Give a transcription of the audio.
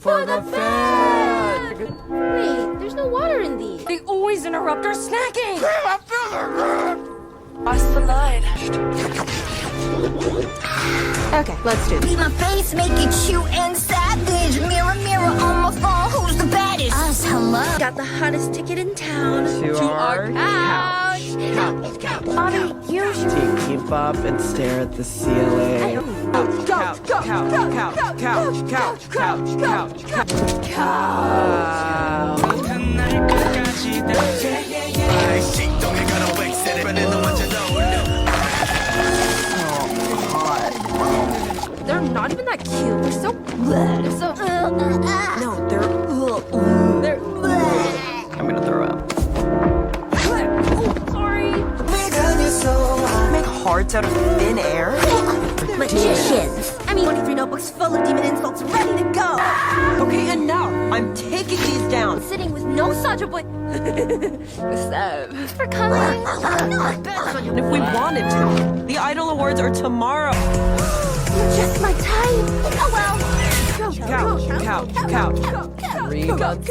For the fan! Wait, there's no water in these. They always interrupt our snacking! Cross the line. Okay, let's do this. See my face, make it cute and savage. Mirror, mirror on my phone, who's the baddest? Us, hello. Got the hottest ticket in town. To our Couch. Bobby, you should... keep up and stare at the ceiling. Couch, couch, couch, couch, couch, couch, couch, couch, couch. They're not even that cute. They're so... They're so... No, they're I'm gonna throw up. Oh, sorry. Make hearts out of thin air? Magicians. I mean, 23 notebooks full of demon insults ready to go. Okay, enough! I'm taking these down. Sitting with no Saja boy. What's up? Thanks for coming. And if we wanted to, the Idol Awards are tomorrow. You're just my type. Oh well. Couch, couch, couch, couch. 3 months.